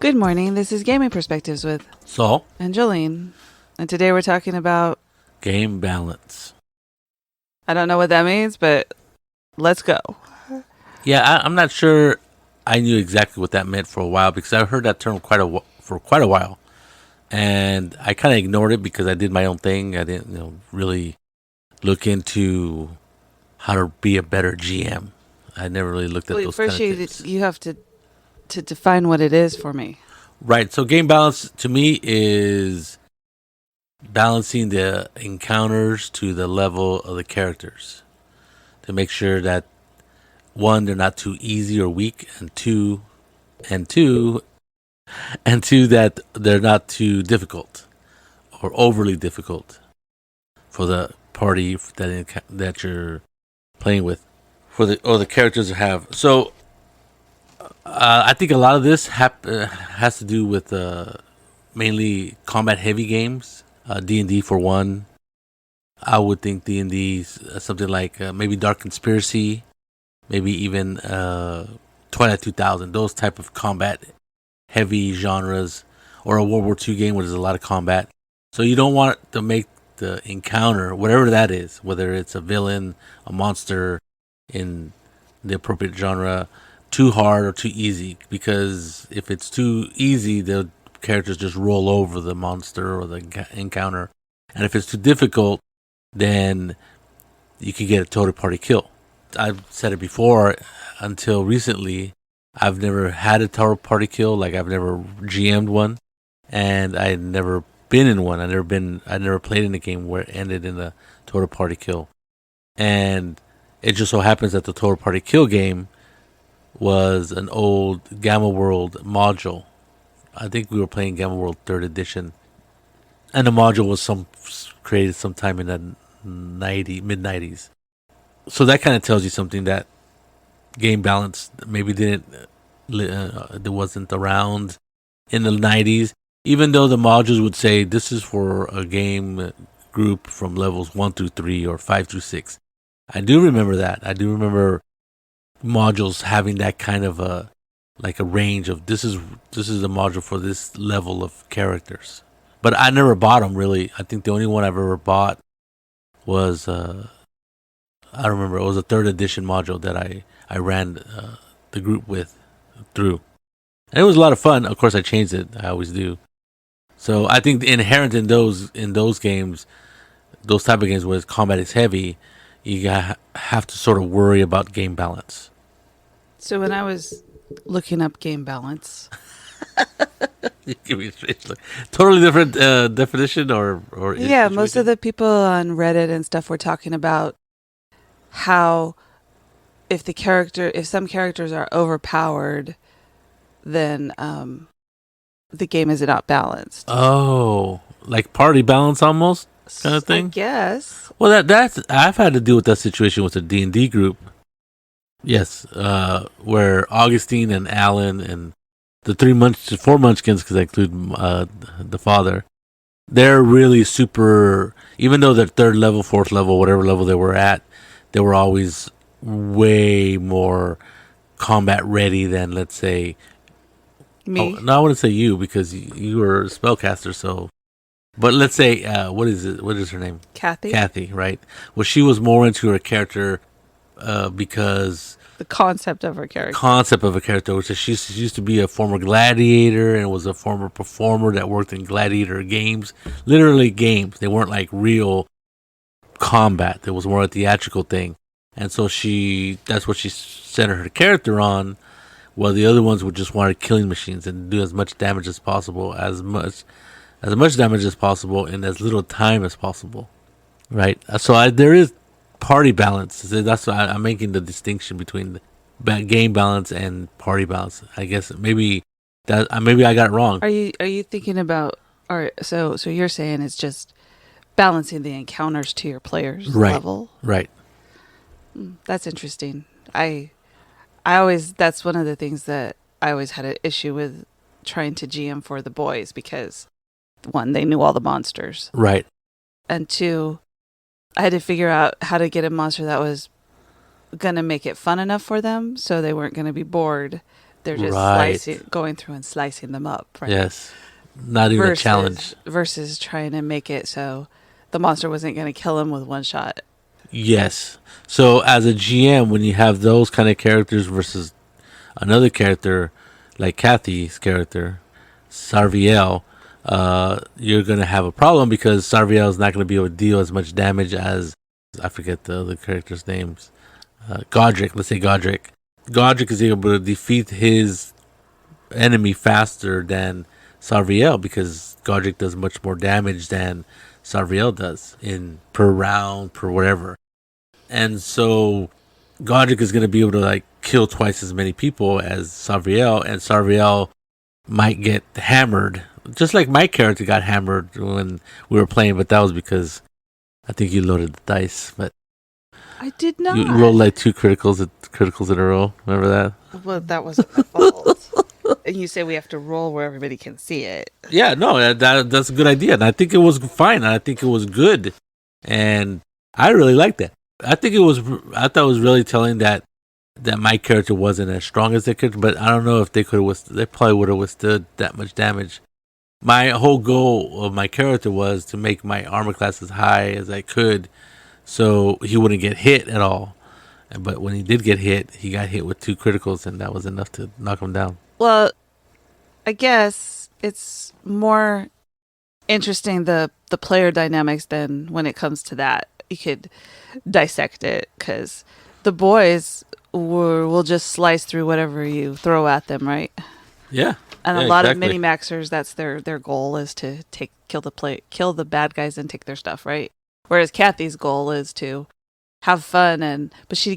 Good morning. This is Gaming Perspectives with Saul, and Jolene. And today we're talking about, game balance. I don't know what that means, but let's go. Yeah, I'm not sure I knew exactly what that meant for a while because I heard that term for quite a while. And I kind of ignored it because I did my own thing. I didn't really look into how to be a better GM. I never really looked at Well, those kind first of things. you have to define what it is for me. Right. So game balance to me is balancing the encounters to the level of the characters to make sure that one, they're not too easy or weak, and and two, two that they're not too difficult or overly difficult for the party that you're playing with, for the characters to have. So I think a lot of this has to do with mainly combat heavy games, D&D for one. I would think D&D something like maybe Dark Conspiracy, maybe even Twilight 2000. Those type of combat heavy genres, or a World War II game where there's a lot of combat. So you don't want to make the encounter, whatever that is, whether it's a villain, a monster in the appropriate genre, too hard or too easy. Because if it's too easy, the characters just roll over the monster or the encounter. And if it's too difficult, then you can get a total party kill. I've said it before, until recently, I've never had a total party kill. Like I've never GM'd one, and I'd never been in one. I never played in a game where it ended in a total party kill. And it just so happens that the total party kill game was an old Gamma World module. I think we were playing Gamma World 3rd edition, and the module was created sometime in the mid 90s. So that kind of tells you something, that game balance maybe it wasn't around in the 90s, even though the modules would say this is for a game group from levels 1 through 3 or 5 through 6. I do remember that. I do remember modules having that kind of a range of this is a module for this level of characters. But I never bought them, really. I think the only one I've ever bought was I remember it was a 3rd edition module that I ran the group through. And it was a lot of fun. Of course, I changed it. I always do. So I think inherent in those games, those type of games where combat is heavy, you have to sort of worry about game balance. So when I was looking up game balance, You give me a strange look. Totally different definition, or yeah, most of the people on Reddit and stuff were talking about how if some characters are overpowered, then the game is not balanced. Oh, like party balance almost kind of thing. I guess. Well, that's I've had to deal with that situation with the D&D group. Yes, where Augustine and Alan and the 4 Munchkins, because I include the father, they're really super. Even though they're 3rd level, 4th level, whatever level they were at, they were always way more combat ready than, let's say, Me. no, I wouldn't say you because you were a spellcaster. So, but let's say, what is it? What is her name? Kathy. Kathy, right? Well, she was more into her character because The concept of a character, which is she used to be a former gladiator and was a former performer that worked in gladiator games, literally games. They weren't like real combat. It was more a theatrical thing, and so that's what she centered her character on. While the other ones would just wanted killing machines and do as much damage as possible, as much damage as possible in as little time as possible, right? So there is party balance. That's why I'm making the distinction between the game balance and party balance. I guess maybe I got it wrong. Are you thinking about? Or so you're saying it's just balancing the encounters to your player's level? Right. That's interesting. I always, that's one of the things that I always had an issue with trying to GM for the boys, because one, they knew all the monsters. Right. And two, I had to figure out how to get a monster that was going to make it fun enough for them so they weren't going to be bored, They're just Right. going through and slicing them up, right? Yes. Not even a challenge. Versus trying to make it so the monster wasn't going to kill him with one shot. Yes. So as a GM, when you have those kind of characters versus another character like Kathy's character, Sarviel, you're going to have a problem because Sarviel is not going to be able to deal as much damage as, I forget the other characters' names. Godric, let's say Godric. Godric is able to defeat his enemy faster than Sarviel because Godric does much more damage than Sarviel does in per round, per whatever. And so Godric is going to be able to like kill twice as many people as Sarviel, and Sarviel might get hammered, just like my character got hammered when we were playing, but that was because I think you loaded the dice, but I did not. you rolled like two criticals in a row. Remember that? Well, that wasn't my fault. And you say we have to roll where everybody can see it. Yeah, no, that's a good idea, and I think it was fine. And I think it was good, and I really liked that. I think it was. I thought it was really telling that my character wasn't as strong as their character, but I don't know if they could have. They probably would have withstood that much damage. My whole goal of my character was to make my armor class as high as I could, so he wouldn't get hit at all. But when he did get hit, he got hit with two criticals, and that was enough to knock him down. Well, I guess it's more interesting the player dynamics than when it comes to that. You could dissect it because the boys will just slice through whatever you throw at them, right? Yeah. And Yeah, a lot exactly. of mini maxers, that's their goal is to kill the bad guys and take their stuff, right? Whereas Kathy's goal is to have fun, but she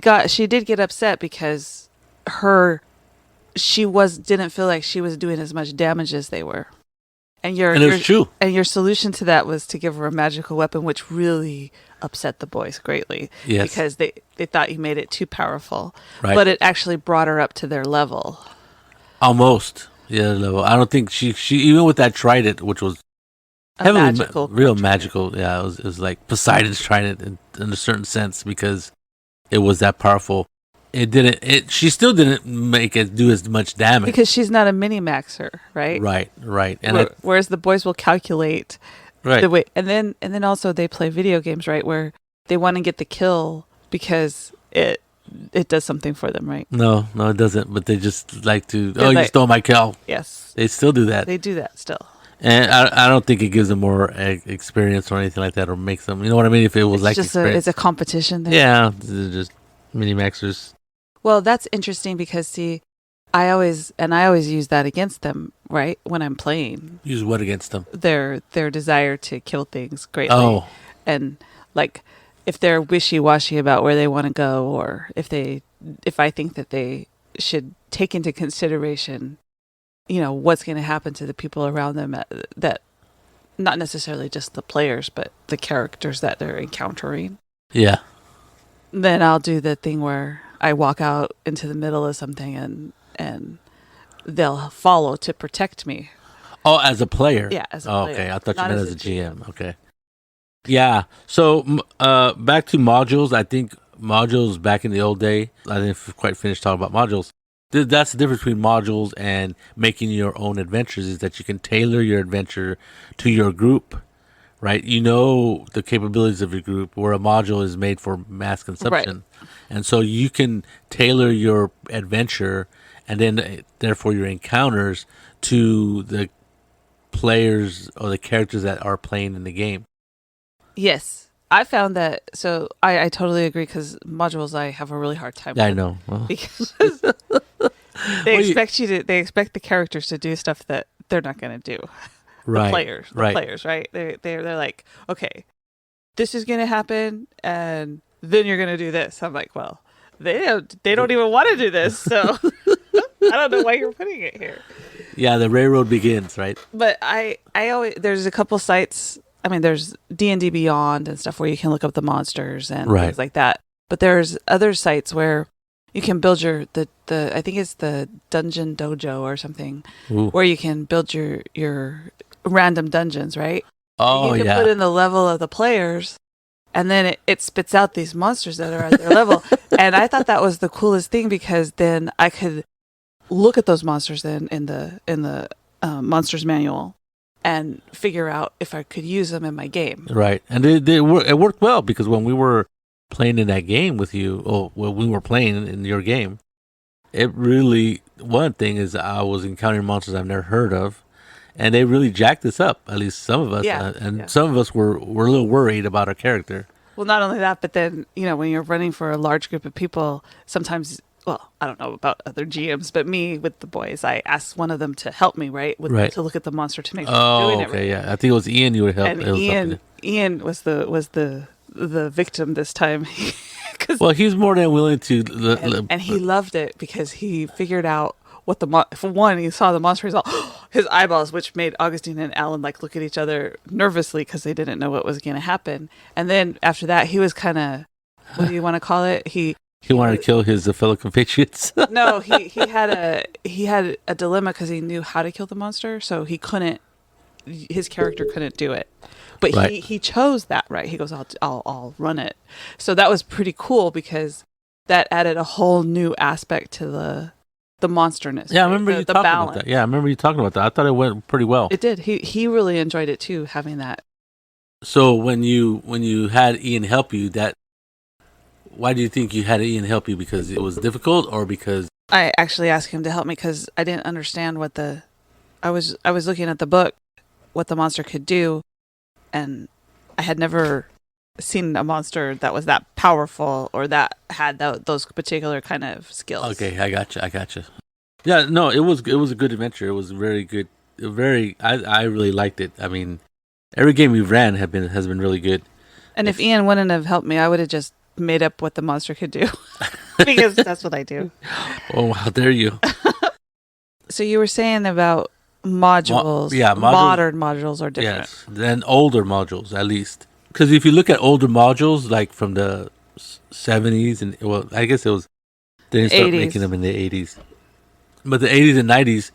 did get upset because she didn't feel like she was doing as much damage as they were. And it was true. And your solution to that was to give her a magical weapon, which really upset the boys greatly. Yes. Because they thought you made it too powerful. Right. But it actually brought her up to their level. Almost. Yeah, level. I don't think she even with that trident, which was heavily real magical. Yeah, it was like Poseidon's trident in a certain sense because it was that powerful. She still didn't make it do as much damage because she's not a mini maxer, right? Right. And whereas the boys will calculate the way, and then also they play video games, right, where they want to get the kill because it does something for them, right? No, it doesn't. But they just like to. You Like, stole my kill. Yes, they still do that. They do that still. And I don't think it gives them more experience or anything like that, or makes them. You know what I mean? If it was like it's a competition thing. Yeah, just mini maxers. Well, that's interesting because see, I always use that against them, right? When I'm playing. Use what against them? Their desire to kill things greatly. Oh. And like if they're wishy-washy about where they want to go, or if I think that they should take into consideration, what's going to happen to the people around them that not necessarily just the players, but the characters that they're encountering. Yeah. Then I'll do the thing where I walk out into the middle of something and they'll follow to protect me. Oh, as a player? Yeah, as a player. Okay, I thought you meant as a GM. Okay. Yeah. So back to modules. I think modules back in the old day, I didn't quite finish talking about modules. That's the difference between modules and making your own adventures is that you can tailor your adventure to your group. Right, the capabilities of your group, where a module is made for mass consumption, right. And so you can tailor your adventure and then therefore your encounters to the players or the characters that are playing in the game. Yes, I found that. So I totally agree because modules I have a really hard time. Yeah, with I know because they expect the characters to do stuff that they're not going to do. The players, right? They're like, okay, this is going to happen, and then you're going to do this. I'm like, well, they don't even want to do this, so I don't know why you're putting it here. Yeah, the railroad begins, right? But I always there's a couple sites. I mean, there's D&D Beyond and stuff where you can look up the monsters and things like that. But there's other sites where you can build the I think it's the Dungeon Dojo or something, where you can build your random dungeons, right? Oh, you can put in the level of the players, and then it spits out these monsters that are at their level. And I thought that was the coolest thing because then I could look at those monsters then in the monsters manual and figure out if I could use them in my game. Right, and it worked well because when we were playing in that game with you, or when we were playing in your game, it really, one thing is I was encountering monsters I've never heard of, and they really jacked us up. At least some of us, Yeah, and yeah. some of us were a little worried about our character. Well, not only that, but then, when you're running for a large group of people, sometimes, well, I don't know about other GMs, but me with the boys, I asked one of them to help me, right? Right. To look at the monster to make sure I'm Oh, doing it okay, right. yeah. I think it was Ian. You would help. And It was helping. Ian was the victim this time. 'Cause, Well, he's more than willing to. and he loved it because he figured out what for one, he saw the monster result, his eyeballs, which made Augustine and Alan like look at each other nervously because they didn't know what was going to happen. And then after that, he was kind of, what do you want to call it? He wanted to kill his fellow compatriots. No, he had a dilemma because he knew how to kill the monster, so his character couldn't do it. But Right. he chose that, right? He goes, I'll run it. So that was pretty cool because that added a whole new aspect to the monsterness. Yeah, I right? remember you the talking balance. about that. Yeah, I remember you talking about that. I thought it went pretty well. It did. He really enjoyed it too, having that. So when you had Ian help you, why do you think you had Ian help you? Because it was difficult, or because I actually asked him to help me because I didn't understand I was looking at the book, what the monster could do, and I had never seen a monster that was that powerful or that had those particular kind of skills. okay, I got you. Yeah, no, it was a good adventure. It was very good. I really liked it. I mean, every game we've ran has been really good. And if Ian wouldn't have helped me, I would have just made up what the monster could do because that's what I do. Oh, how dare you! So you were saying about modules. Modern modules are different. Yes, than older modules at least. Because if you look at older modules, like from the 70s, and well, I guess they didn't start 80s. making them in the 80s, but the 80s and 90s,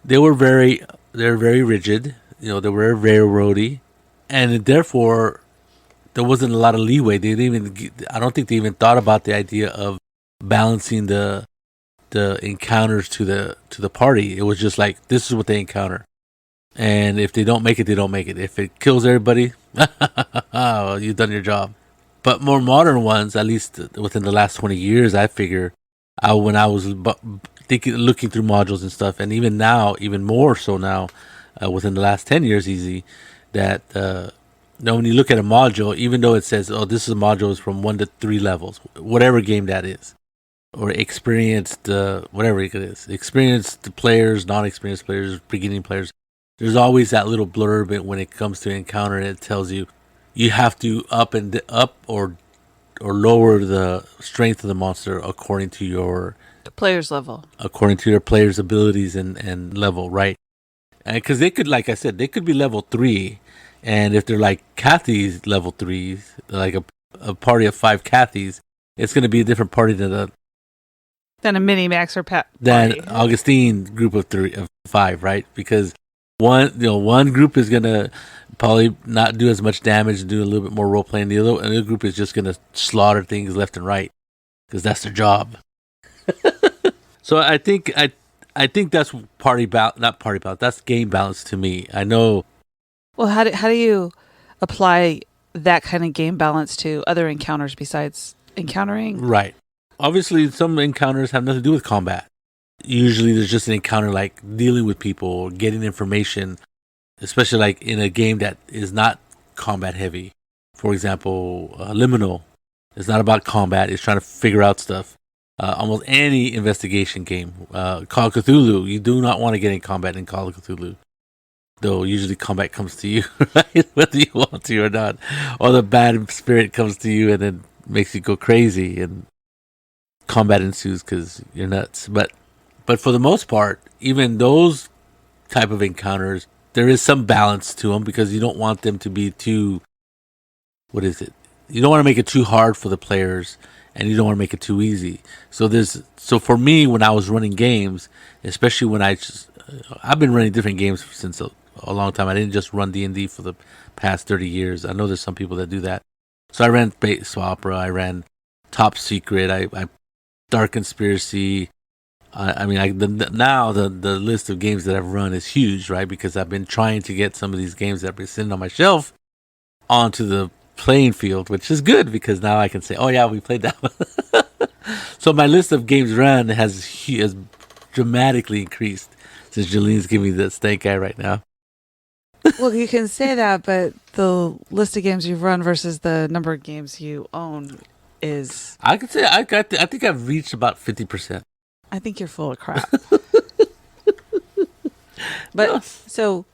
they're very rigid. They were very roady, and therefore there wasn't a lot of leeway. I don't think they even thought about the idea of balancing the encounters to the party. It was just like, this is what they encounter, and if they don't make it, they don't make it. If it kills everybody, well, you've done your job. But more modern ones, at least within the last 20 years, I figure, when I was looking through modules and stuff, and even now, even more so now, within the last 10 years, easy, that when you look at a module, even though it says, oh, this is a module is from 1 to 3 levels, whatever game that is, or experienced, whatever it is, experienced players, non-experienced players, beginning players, there's always that little blurb when it comes to encounter, and it tells you have to up or lower the strength of the monster according to your Player's level. According to your player's abilities and level, right? Because they could, like I said, they could be level 3, and if they're like Kathy's level 3s, like a party of 5 Kathys, it's going to be a different party Than a mini max or pet. than Augustine group of 5, right? Because one group is gonna probably not do as much damage and do a little bit more role playing. The other group is just gonna slaughter things left and right because that's their job. So I think that's not party balance. That's game balance to me. I know. Well, how do you apply that kind of game balance to other encounters besides encountering? Right. Obviously, some encounters have nothing to do with combat. Usually there's just an encounter like dealing with people or getting information, especially like in a game that is not combat heavy. For example, Liminal is not about combat. It's trying to figure out stuff. Almost any investigation game. Call of Cthulhu, you do not want to get in combat in Call of Cthulhu. Though usually combat comes to you, right? Whether you want to or not. Or the bad spirit comes to you and then makes you go crazy and combat ensues because you're nuts. But for the most part, even those type of encounters, there is some balance to them because you don't want them to be too, what is it? You don't want to make it too hard for the players, and you don't want to make it too easy. So for me, when I was running games, especially when I've been running different games since a long time. I didn't just run D&D for the past 30 years. I know there's some people that do that. So I ran Space Opera, I ran Top Secret, I Dark Conspiracy, Now the list of games that I've run is huge, right? Because I've been trying to get some of these games that have been sitting on my shelf onto the playing field, which is good because now I can say, "Oh yeah, we played that one." So my list of games run has dramatically increased since Jolene's giving me the stank eye right now. Well, you can say that, but the list of games you've run versus the number of games you own is. I could say I think I've reached about 50%. I think you're full of crap. But so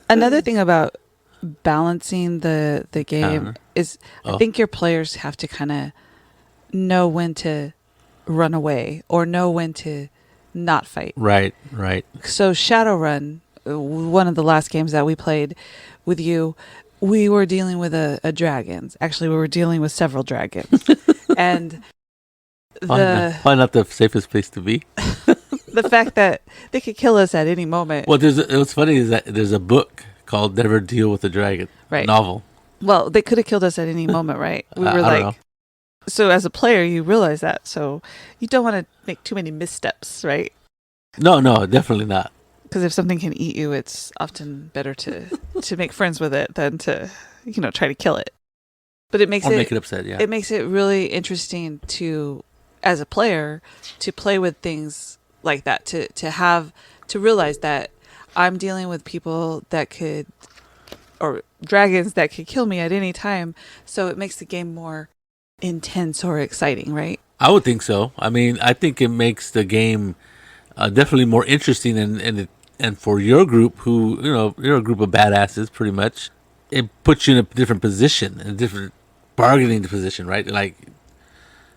another thing about balancing the game is I think your players have to kind of know when to run away or know when to not fight. Right, right. So Shadowrun, one of the last games that we played with you, we were dealing with a dragons. Actually, we were dealing with several dragons. And Probably not the safest place to be. the fact that they could kill us at any moment. Well, what's funny is that there's a book called Never Deal with the Dragon, Right. novel. Well, they could have killed us at any moment, right? We were I don't like, know. so as a player, you realize that. So you don't want to make too many missteps, right? No, definitely not. Because if something can eat you, it's often better to make friends with it than to, try to kill it. But it makes Or make it upset, yeah. It makes it really interesting to, as a player, to play with things like that. To realize that I'm dealing with people that could, or dragons that could kill me at any time. So it makes the game more intense or exciting, right? I would think so. I mean, I think it makes the game definitely more interesting, and for your group, who you're a group of badasses, pretty much. It puts you in a different position, a different bargaining position, right? Like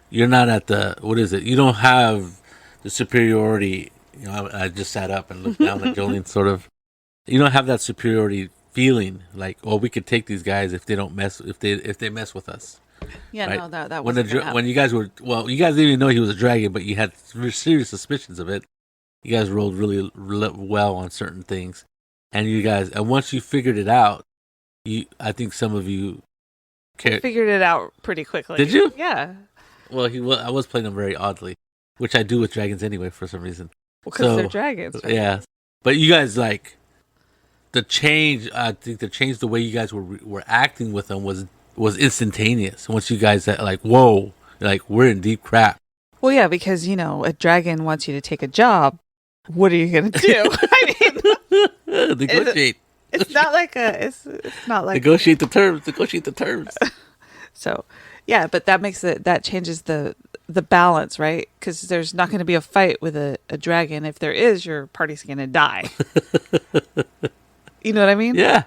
you're not at the what is it? You don't have the superiority. I just sat up and looked down at Jolene. Sort of, you don't have that superiority feeling. Like, oh, we could take these guys if they don't mess if they mess with us. Yeah, right? no, that when wasn't when you guys were you guys didn't even know he was a dragon, but you had serious suspicions of it. You guys rolled really well on certain things, and once you figured it out, I think some of you figured it out pretty quickly. Did you? Yeah. Well, I was playing them very oddly, which I do with dragons anyway for some reason. Well, because they're dragons, right? Yeah, but you guys the change. I think the way you guys were acting with them was instantaneous. Once you guys whoa, we're in deep crap. Well, yeah, because a dragon wants you to take a job. What are you gonna do? I mean, negotiate. It's not like it's not like negotiate the terms. So, yeah, but that changes the balance, right? Because there's not going to be a fight with a dragon. If there is, your party's going to die. You know what I mean? Yeah.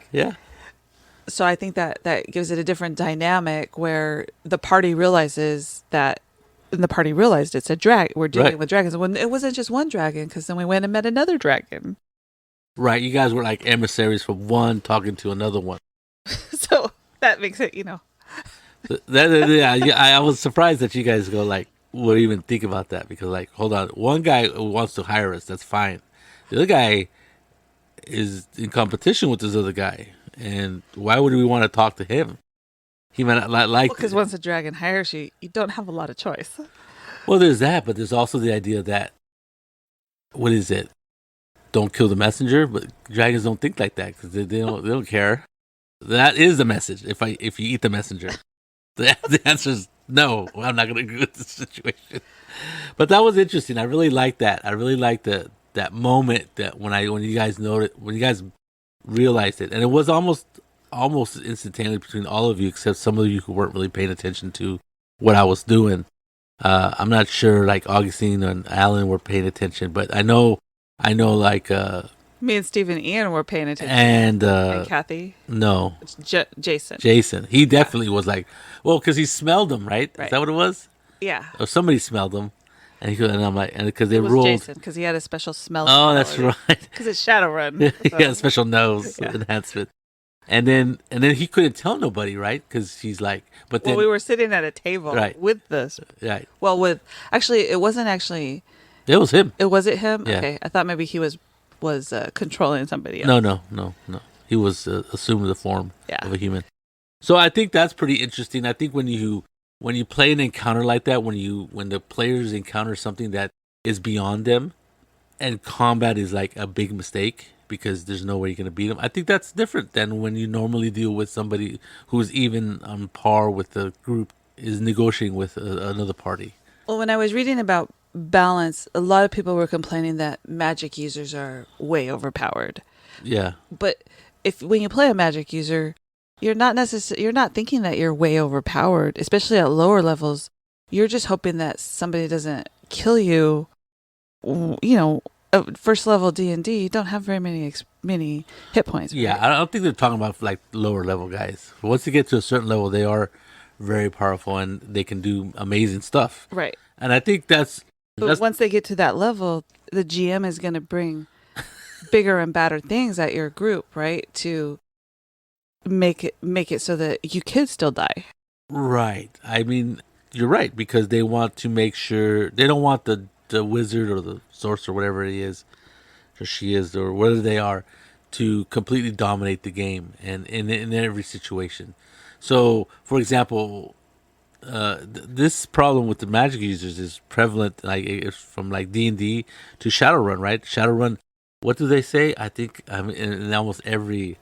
So I think that gives it a different dynamic where the party realizes that. And the party realized it's a drag. We're dealing with dragons. When it wasn't just one dragon, because then we went and met another dragon. Right, you guys were like emissaries from one talking to another one. So that makes it, I was surprised that you guys would even think about that because, hold on, one guy wants to hire us. That's fine. The other guy is in competition with this other guy, and why would we want to talk to him? He might not like. Because once a dragon hires you, you don't have a lot of choice. Well, there's that, but there's also the idea that what is it? Don't kill the messenger, but dragons don't think like that because they don't care. That is the message. If you eat the messenger, the answer is no. I'm not going to agree with this situation. But that was interesting. I really liked that. I really liked that moment that when you guys realized it, and it was almost instantaneous between all of you, except some of you who weren't really paying attention to what I was doing. I'm not sure Augustine and Alan were paying attention, but I know me and Steve and Ian were paying attention. And Kathy. No. Jason. Jason. He definitely was because he smelled them, right? Is that what it was? Yeah. Or somebody smelled them. And I'm like, and because they it was rolled. Jason, because he had a special smell. Oh, that's right. Because it's Shadowrun. He had a special nose enhancement. And then he couldn't tell nobody, right? Because he's but then. Well, we were sitting at a table with this. Right. Well, it wasn't actually. It was him. Was it him? Yeah. Okay. I thought maybe he was controlling somebody else. No. He was assumed the form of a human. So I think that's pretty interesting. I think when you play an encounter like that, when the players encounter something that is beyond them, and combat is like a big mistake because there's no way you're gonna beat them. I think that's different than when you normally deal with somebody who's even on par with the group is negotiating with another party. Well, when I was reading about balance, a lot of people were complaining that magic users are way overpowered. Yeah, But if when you play a magic user, you're not thinking that you're way overpowered, especially at lower levels. You're just hoping that somebody doesn't kill you. You know, first level D&D, you don't have very many hit points. Right? yeah. I don't think they're talking about like lower level guys. Once they get to a certain level, they are very powerful and they can do amazing stuff. Right. And I think But once they get to that level, the GM is going to bring bigger and badder things at your group, right? To make it so that you could still die. right. I mean, you're right because they want to make sure they don't want the wizard or the sorcerer, whatever it is, or she is, or whatever they are, to completely dominate the game and in every situation. So, for example, this problem with the magic users is prevalent, like it's from like D&D to Shadowrun, right? Shadowrun, what do they say? I think in almost every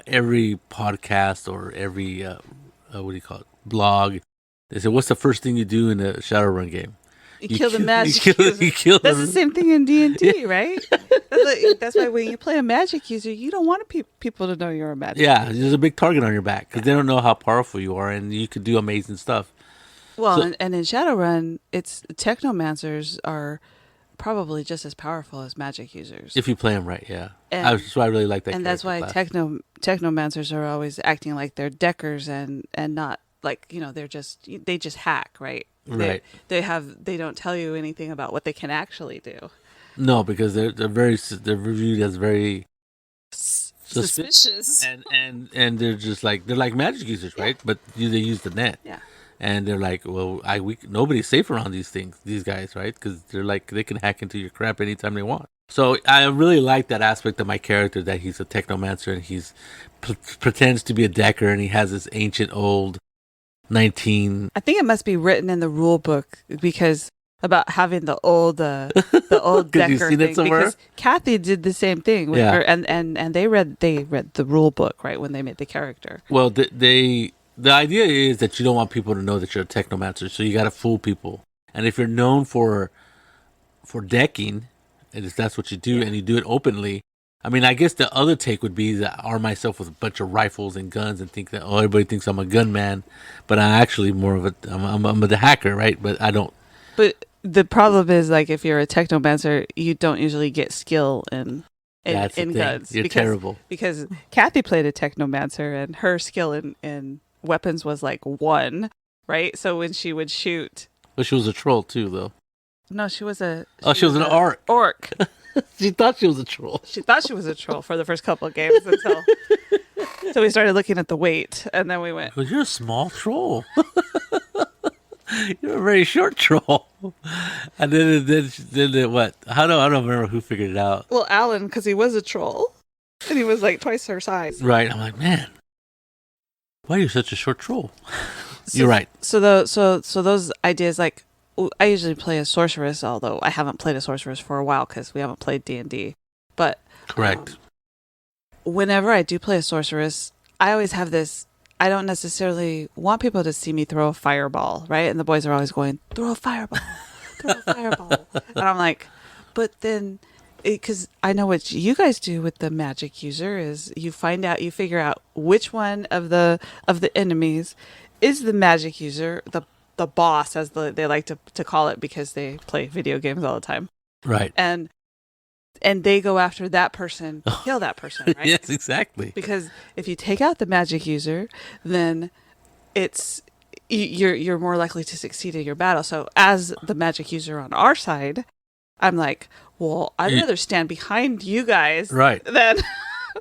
every podcast or every what do you call it, blog, they say, what's the first thing you do in a Shadowrun game? You kill the magic you user. kill That's them. the same thing in D&D, right? That's why when you play a magic user, you don't want people to know you're a magic Yeah, user. there's a big target on your back because they don't know how powerful you are, and you could do amazing stuff. Well, So, and in Shadowrun, it's technomancers are probably just as powerful as magic users. if you play them right, yeah. And- That's why I really like that. And that's why character class. technomancers are always acting like they're deckers and not like, they just hack, right? Right. They don't tell you anything about what they can actually do. No, because they're viewed as very Suspicious. and they're like magic users, right? But they use the net. Yeah. And they're like, well, nobody's safe around these guys, right? Because they're like, they can hack into your crap anytime they want. So I really like that aspect of my character, that he's a technomancer and he's pretends to be a decker, and he has this ancient old 19. I think it must be written in the rule book because about having the old the old 'Cause you've decker seen it thing. somewhere? Because Kathy did the same thing with Yeah. her, and they read the rule book right when they made the character. Well, the idea is that you don't want people to know that you're a technomancer, so you got to fool people. And if you're known for decking, and if that's what you do, and you do it openly, I mean, I guess the other take would be that I arm myself with a bunch of rifles and guns and think that everybody thinks I'm a gunman, but I'm actually more of I'm a hacker, right? But I don't. But the problem is, like, if you're a technomancer, you don't usually get skill in That's the thing. guns. You're terrible. Because Kathy played a technomancer, and her skill in weapons was like 1, right? So when she would shoot, But she was a troll too, though. no, she was an orc. She thought she was a troll. She thought she was a troll for the first couple of games until so we started looking at the weight, and then we went, Well, you're a small troll. You're a very short troll. And then what? I don't remember who figured it out. well, Alan, because he was a troll, and he was like twice her size. Right. I'm like, man, why are you such a short troll? So, You're right. So those ideas, like, I usually play a sorceress, although I haven't played a sorceress for a while because we haven't played D&D. But Correct. whenever I do play a sorceress, I always have this. I don't necessarily want people to see me throw a fireball, right? And the boys are always going, throw a fireball, throw a fireball. And I'm like, but then, because I know what you guys do with the magic user is you figure out which one of the enemies is the magic user, the boss, as they like to call it, because they play video games all the time. Right. And they go after that person, kill that person, right? Yes, exactly. Because if you take out the magic user, then you're more likely to succeed in your battle. So as the magic user on our side, I'm like, well, I'd rather stand behind you guys, Right. than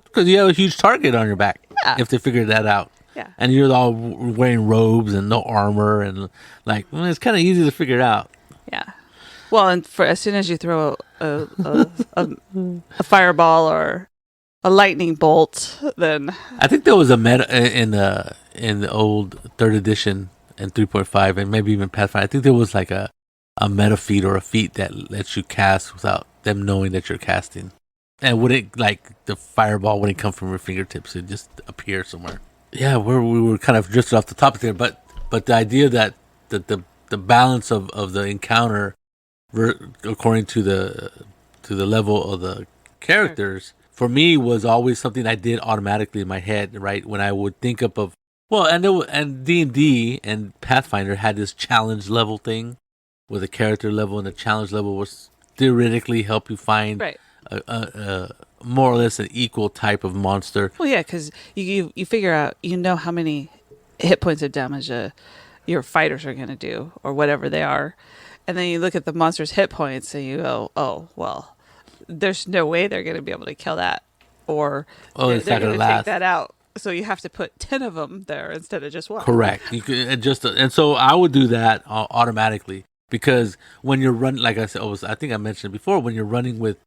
Because you have a huge target on your back. Yeah. If they figure that out. yeah. And you're all wearing robes and no armor, and like, it's kind of easy to figure it out. Yeah. Well, and for as soon as you throw a fireball or a lightning bolt, then I think there was a meta in the old 3rd edition and 3.5 and maybe even Pathfinder. I think there was like a a meta feat or a feat that lets you cast without them knowing that you're casting. And wouldn't like the fireball wouldn't come from your fingertips; it just appear somewhere. Yeah, we were kind of drifted off the topic there, but the idea that the balance of the encounter, according to the level of the characters, for me was always something I did automatically in my head. Right when I would think up of well, and D and Pathfinder had this challenge level thing, with a character level, and the challenge level was theoretically help you find Right. a more or less an equal type of monster. Well, yeah, because you figure out, how many hit points of damage your fighters are going to do, or whatever they are. And then you look at the monster's hit points and you go, oh, well, there's no way they're going to be able to kill that. Or Oh, it's they're not going going to to take last. that out. So you have to put 10 of them there instead of just one. Correct. You could adjust, and so I would do that automatically because when you're running, like I said, I think I mentioned it before, when you're running with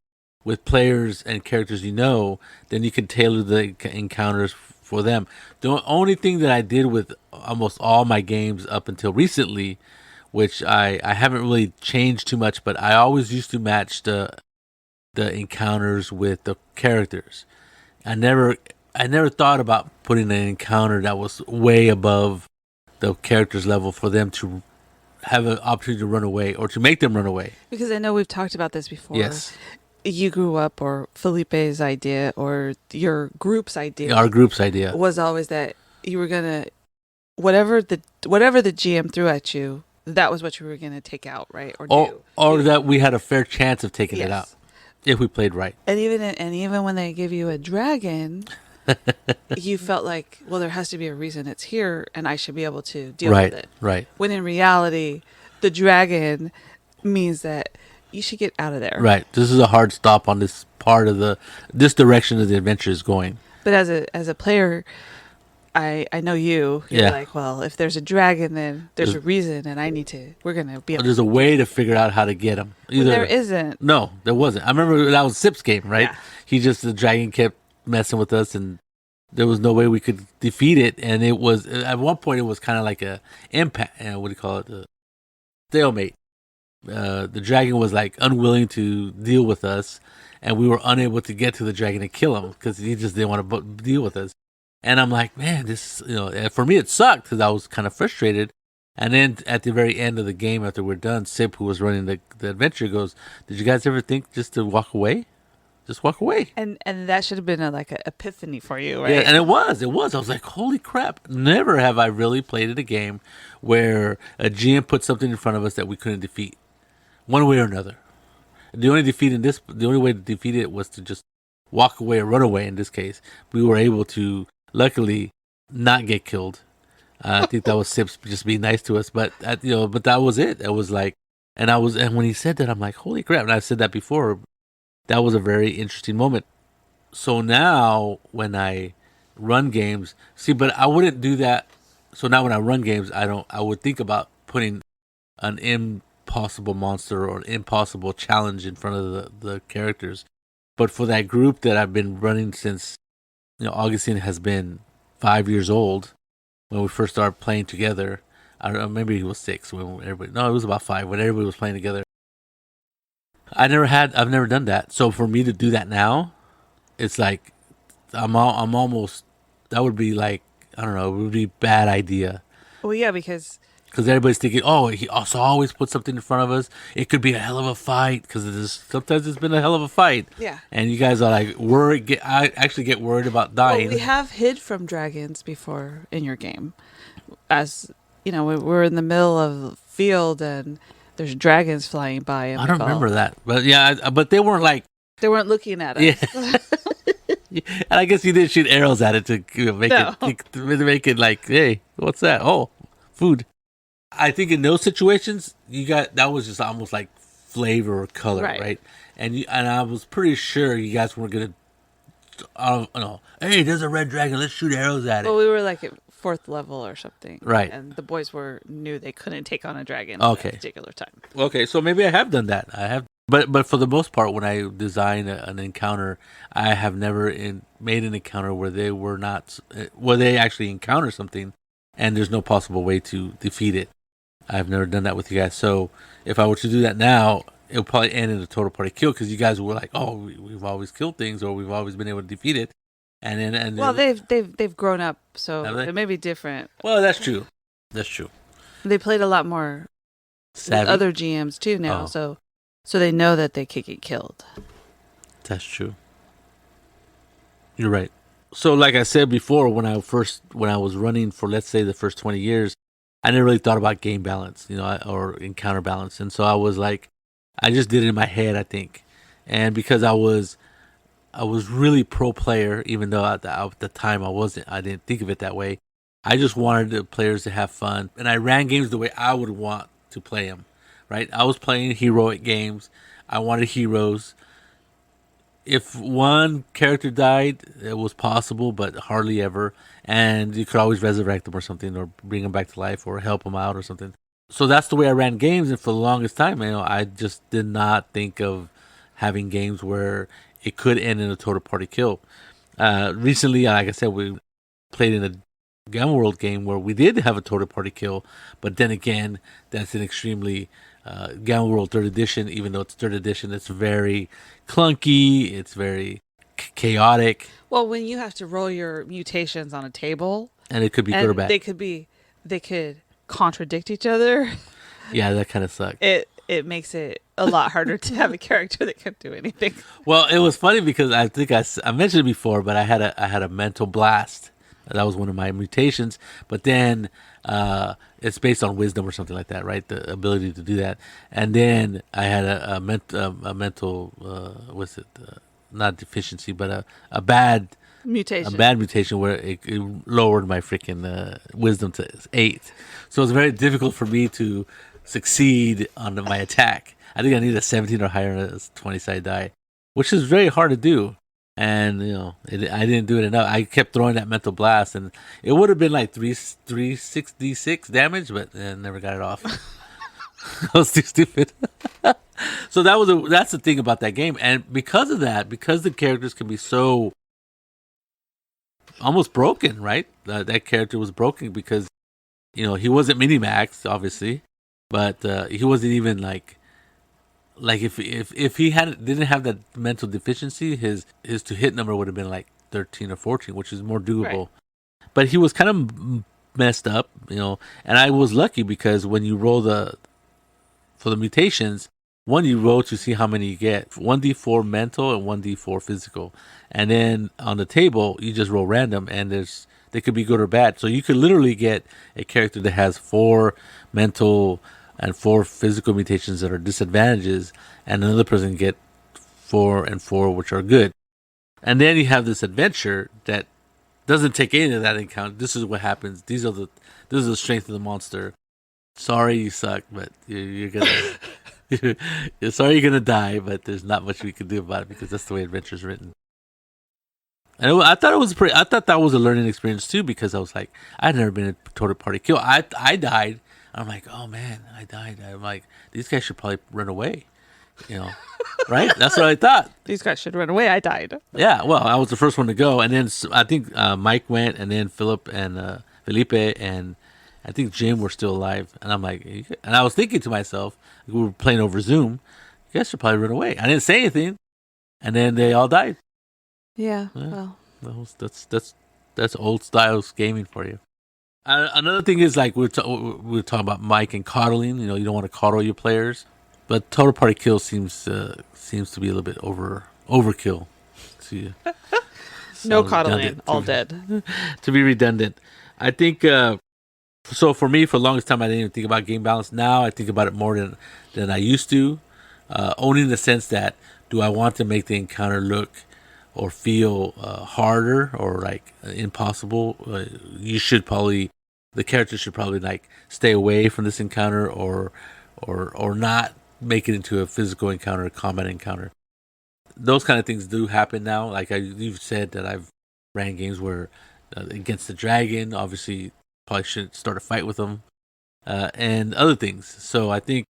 players and characters then you can tailor the encounters for them. The only thing that I did with almost all my games up until recently, which I haven't really changed too much, but I always used to match the encounters with the characters. I never thought about putting an encounter that was way above the character's level for them to have an opportunity to run away or to make them run away. Because I know we've talked about this before. Yes. You grew up, or Felipe's idea, or your group's idea. Our group's idea was always that you were going to, whatever the GM threw at you, that was what you were going to take out, right? Or that we had a fair chance of taking it out Yes. if we played right. And even when they give you a dragon, you felt like, well, there has to be a reason it's here, and I should be able to deal with it. Right. When in reality, the dragon means that you should get out of there. Right. This is a hard stop on this part of this direction of the adventure is going. But as a player, I know you're like, well, if there's a dragon, then there's a reason, and we're going to be able There's a way to figure out how to get him. Well, there isn't. No, there wasn't. I remember that was Sip's game, right? Yeah. The dragon kept messing with us, and there was no way we could defeat it. And it was, at one point, it was kind of like a impact, what do you call it? A stalemate. The dragon was like unwilling to deal with us, and we were unable to get to the dragon and kill him because he just didn't want to deal with us. And I'm like, man, this, for me it sucked because I was kind of frustrated. And then at the very end of the game, after we're done, Sip, who was running the adventure, goes, "Did you guys ever think just to walk away? Just walk away." And that should have been like an epiphany for you, right? Yeah, and it was. I was like, holy crap. Never have I really played in a game where a GM put something in front of us that we couldn't defeat, one way or another. The only way to defeat it was to just walk away or run away. In this case, we were able to, luckily, not get killed. I think that was Sips just being nice to us, but that was it. It was like, and when he said that, I'm like, holy crap! And I've said that before. That was a very interesting moment. So now, when I run games, but I wouldn't do that. So now, when I run games, I would think about putting an impossible monster or an impossible challenge in front of the characters. But for that group that I've been running since, Augustine has been 5 years old when we first started playing together. I don't know, maybe he was 6 when everybody. No, it was about 5 when everybody was playing together. I've never done that. So for me to do that now, it's like I'm almost. That would be like, I don't know. It would be a bad idea. Well, yeah, because everybody's thinking, oh, he also always puts something in front of us. It could be a hell of a fight because sometimes it's been a hell of a fight. Yeah. And you guys are like worried. I actually get worried about dying. Well, we have hid from dragons before in your game, as we're in the middle of the field and there's dragons flying by. And I don't remember that, but yeah, but they weren't like they weren't looking at us. Yeah. And I guess you did shoot arrows at it to make it like, hey, what's that? Oh, food. I think in those situations, that was just almost like flavor or color, right? And I was pretty sure you guys weren't gonna, hey, there's a red dragon, let's shoot arrows at it. Well, we were like at 4th level or something, right? And the boys knew they couldn't take on a dragon at that particular time. Okay, so maybe I have done that. I have, but for the most part, when I design an encounter, I have never made an encounter where they actually encounter something, and there's no possible way to defeat it. I've never done that with you guys. So if I were to do that now, it would probably end in a total party kill because you guys were like, "Oh, we've always killed things, or we've always been able to defeat it," and then Well, they've grown up, have so they? it may be different. Well, that's true. That's true. They played a lot more with Savvy. other GMs too now, Oh, so they know that they could get killed. that's true. You're right. So, like I said before, when I was running for, let's say, the first 20 years, I never really thought about game balance, or encounter balance, and so I was like, I just did it in my head, I think, and because I was really pro player, even though at the time I wasn't, I didn't think of it that way. I just wanted the players to have fun, and I ran games the way I would want to play them. Right? I was playing heroic games. I wanted heroes. If one character died, it was possible, but hardly ever. And you could always resurrect them or something, or bring them back to life, or help them out or something. So that's the way I ran games, and for the longest time, I just did not think of having games where it could end in a total party kill. Recently, like I said, we played in a Gamma World game where we did have a total party kill, but then again, that's an extremely Gamma World Third Edition. Even though it's Third Edition, it's very clunky. It's very chaotic, Well, when you have to roll your mutations on a table, and it could be good or and bad. they could contradict each other, Yeah, that kind of sucked. it makes it a lot harder to have a character that can do anything. Well, it was funny because I think I mentioned it before, but I had a mental blast. That was one of my mutations. But then it's based on wisdom or something like that, right? The ability to do that. And then I had a mental what's it? Not deficiency, but a Mutation. bad mutation where it lowered my freaking wisdom to 8. So it was very difficult for me to succeed on my attack. I think I need a 17 or higher on a 20 side die, which is very hard to do. And I didn't do it enough. I kept throwing that mental blast, and it would have been like 6d6 damage, but I never got it off. I was too stupid. So that's the thing about that game, and because of that, because the characters can be so almost broken, right? That character was broken because he wasn't minimax, obviously, but he wasn't even like if he didn't have that mental deficiency, his to hit number would have been like 13 or 14, which is more doable. Right. But he was kind of messed up, and I was lucky because when you roll for the mutations, one you roll to see how many you get, 1d4 mental and 1d4 physical, and then on the table you just roll random, and they could be good or bad. So you could literally get a character that has 4 mental and 4 physical mutations that are disadvantages, and another person get 4 and 4 which are good. And then you have this adventure that doesn't take any of that into account. This is what happens. This is the strength of the monster. Sorry you suck, but you're gonna sorry you're gonna die, but there's not much we can do about it because that's the way adventure's written. And I thought it was I thought that was a learning experience too, because I was like, I'd never been in a total party kill. I died. I'm like, oh man, I died. I'm like, these guys should probably run away, right? That's what I thought. These guys should run away. I died. Yeah, well, I was the first one to go, and then I think Mike went, and then Philip and Felipe and I think Jim were still alive. And I'm like, and I was thinking to myself, we were playing over Zoom, you guys should probably run away. I didn't say anything, and then they all died. Yeah. Yeah. Well, That's old styles gaming for you. Another thing is like we were talking about Mike and coddling. You don't want to coddle your players, but total party kill seems to be a little bit overkill. To no sound coddling. redundant, All dead. to be redundant. I think so. For me, for the longest time, I didn't even think about game balance. Now I think about it more than I used to. Only in the sense that, do I want to make the encounter look or feel harder or like impossible? The character should probably like stay away from this encounter, or not make it into a physical encounter, a combat encounter. Those kind of things do happen now. Like you've said that I've ran games where against the dragon, obviously probably shouldn't start a fight with them, and other things. So I think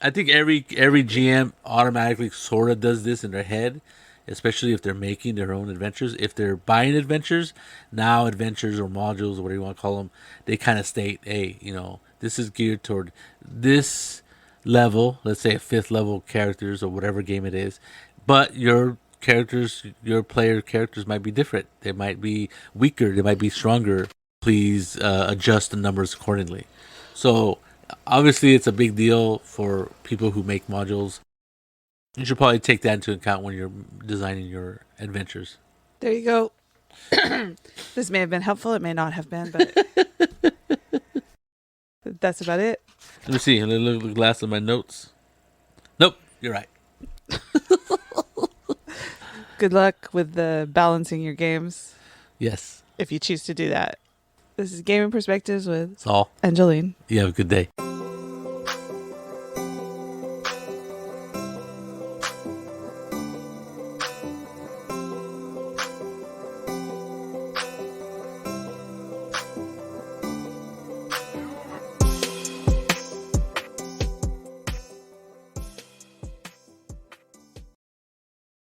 every GM automatically sort of does this in their head, especially if they're making their own adventures. If they're buying adventures, now adventures or modules, or whatever you want to call them, they kind of state, hey, this is geared toward this level, let's say a fifth level characters or whatever game it is, but your player characters might be different. They might be weaker, they might be stronger. Please adjust the numbers accordingly. So obviously it's a big deal for people who make modules. You should probably take that into account when you're designing your adventures. There you go. This may have been helpful. It may not have been, but that's about it. Let me see. Look at the last of my notes. Nope, you're right. Good luck with the balancing your games Yes. if you choose to do that. This is Gaming Perspectives with Saul and Jolene. You have a good day.